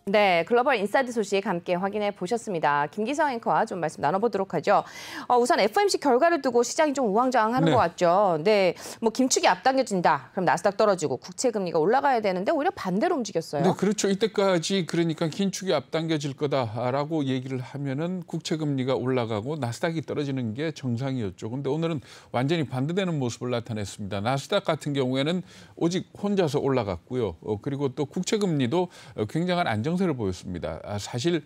네, 글로벌 인사이드 소식 함께 확인해 보셨습니다. 김기성 앵커와 좀 말씀 나눠보도록 하죠. 우선 FOMC 결과를 두고 시장이 좀 우왕좌왕하는 것 같죠. 네, 뭐 긴축이 앞당겨진다. 그럼 나스닥 떨어지고 국채 금리가 올라가야 되는데 오히려 반대로 움직였어요. 네, 그렇죠. 이때까지 그러니까 긴축이 앞당겨질 거다라고 얘기를 하면은 국채 금리가 올라가고 나스닥이 떨어지는 게 정상이었죠. 그런데 오늘은 완전히 반대되는 모습을 나타냈습니다. 나스닥 같은 경우에는 오직 혼자서 올라갔고요. 그리고 또 국채 금리도 굉장한 안정세를 보였습니다. 사실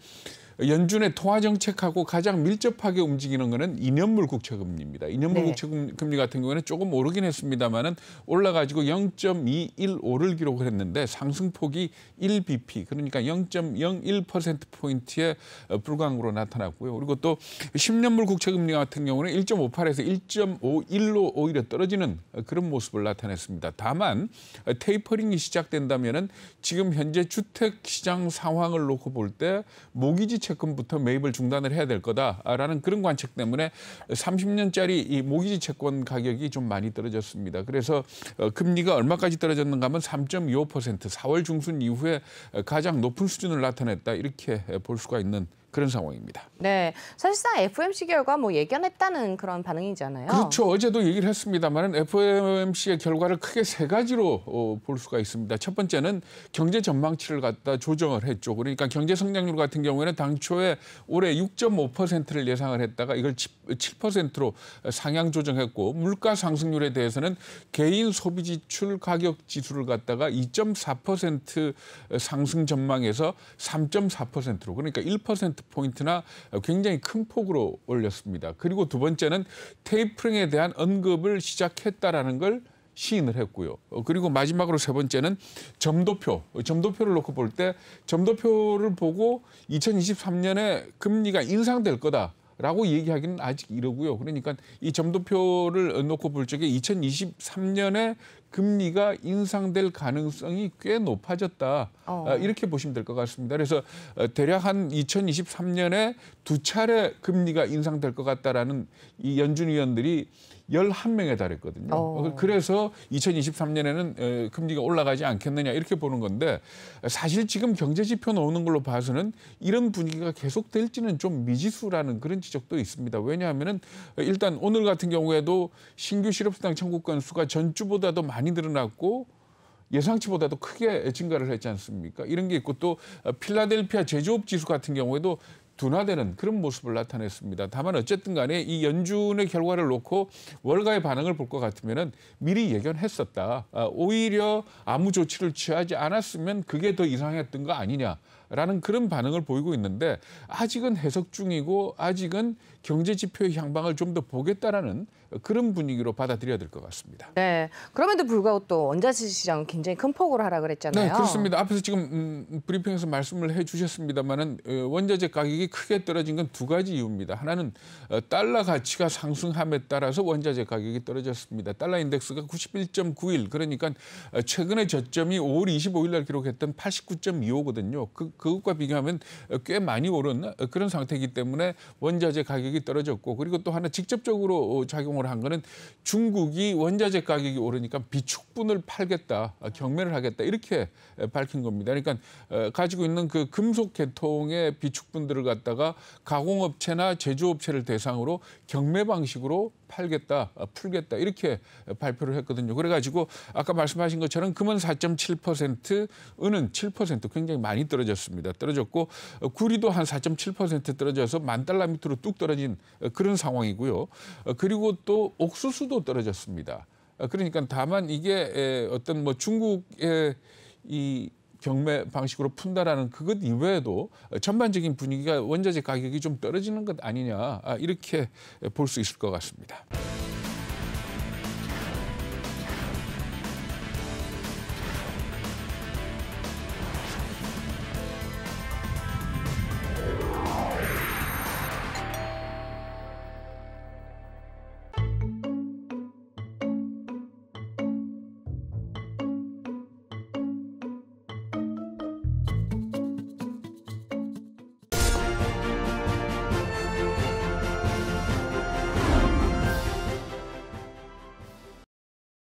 연준의 통화 정책하고 가장 밀접하게 움직이는 것은 2년물 국채 금리입니다. 2년물 국채 금리 같은 경우에는 조금 오르긴 했습니다만은 올라가지고 0.215를 기록을 했는데 상승폭이 1bp 그러니까 0.01%포인트의 불광으로 나타났고요. 그리고 또 10년물 국채 금리 같은 경우는 1.58에서 1.51로 오히려 떨어지는 그런 모습을 나타냈습니다. 다만 테이퍼링이 시작된다면은 지금 현재 주택 시장 상황을 놓고 볼 때 모기지 채권부터 매입을 중단을 해야 될 거다라는 그런 관측 때문에 30년짜리 이 모기지 채권 가격이 좀 많이 떨어졌습니다. 그래서 금리가 얼마까지 떨어졌는가 하면 3.25% 4월 중순 이후에 가장 높은 수준을 나타냈다 이렇게 볼 수가 있는 그런 상황입니다. 네, 사실상 FOMC 결과 뭐 예견했다는 그런 반응이잖아요. 그렇죠. 어제도 얘기를 했습니다만 FOMC의 결과를 크게 세 가지로 볼 수가 있습니다. 첫 번째는 경제 전망치를 갖다 조정을 했죠. 그러니까 경제 성장률 같은 경우에는 당초에 올해 6.5%를 예상을 했다가 이걸 7%로 상향 조정했고 물가 상승률에 대해서는 개인 소비 지출 가격 지수를 갖다가 2.4% 상승 전망에서 3.4%로 그러니까 1%포인트나 굉장히 큰 폭으로 올렸습니다. 그리고 두 번째는 테이퍼링에 대한 언급을 시작했다라는 걸 시인을 했고요. 그리고 마지막으로 세 번째는 점도표를 놓고 볼 때 점도표를 보고 2023년에 금리가 인상될 거다라고 얘기하기는 아직 이르고요. 그러니까 이 점도표를 놓고 볼 적에 2023년에 금리가 인상될 가능성이 꽤 높아졌다. 이렇게 보시면 될 것 같습니다. 그래서 대략 한 2023년에 두 차례 금리가 인상될 것 같다라는 이 연준 위원들이 11명에 달했거든요. 그래서 2023년에는 금리가 올라가지 않겠느냐 이렇게 보는 건데 사실 지금 경제 지표 나오는 걸로 봐서는 이런 분위기가 계속될지는 좀 미지수라는 그런 지적도 있습니다. 왜냐하면은 일단 오늘 같은 경우에도 신규 실업수당 청구 건수가 전주보다도 많이 늘어났고 예상치보다도 크게 증가를 했지 않습니까? 이런 게 있고 또 필라델피아 제조업 지수 같은 경우에도 둔화되는 그런 모습을 나타냈습니다. 다만 어쨌든 간에 이 연준의 결과를 놓고 월가의 반응을 볼 것 같으면은 미리 예견했었다. 오히려 아무 조치를 취하지 않았으면 그게 더 이상했던 거 아니냐라는 그런 반응을 보이고 있는데 아직은 해석 중이고 아직은 경제 지표의 향방을 좀 더 보겠다라는 그런 분위기로 받아들여야 될 것 같습니다. 네, 그럼에도 불구하고 또 원자재 시장은 굉장히 큰 폭으로 하락을 했잖아요. 네, 그렇습니다. 앞에서 지금 브리핑에서 말씀을 해주셨습니다만은 원자재 가격이 크게 떨어진 건 두 가지 이유입니다. 하나는 달러 가치가 상승함에 따라서 원자재 가격이 떨어졌습니다. 달러 인덱스가 91.91 그러니까 최근의 저점이 5월 25일 날 기록했던 89.25거든요. 그것과 비교하면 꽤 많이 오른 그런 상태이기 때문에 원자재 가격이 떨어졌고 그리고 또 하나 직접적으로 작용을 한 거는 중국이 원자재 가격이 오르니까 비축분을 팔겠다, 경매를 하겠다 이렇게 밝힌 겁니다. 그러니까 가지고 있는 그 금속 계통의 비축분들을 갖다가 가공업체나 제조업체를 대상으로 경매 방식으로 팔겠다, 풀겠다 이렇게 발표를 했거든요. 그래가지고 아까 말씀하신 것처럼 금은 4.7%, 은은 7% 굉장히 많이 떨어졌습니다. 떨어졌고 구리도 한 4.7% 떨어져서 $10,000 밑으로 뚝 떨어진 그런 상황이고요. 그리고 또 옥수수도 떨어졌습니다. 그러니까 다만 이게 어떤 뭐 중국의 이 경매 방식으로 푼다라는 그것 이외에도 전반적인 분위기가 원자재 가격이 좀 떨어지는 것 아니냐 이렇게 볼 수 있을 것 같습니다.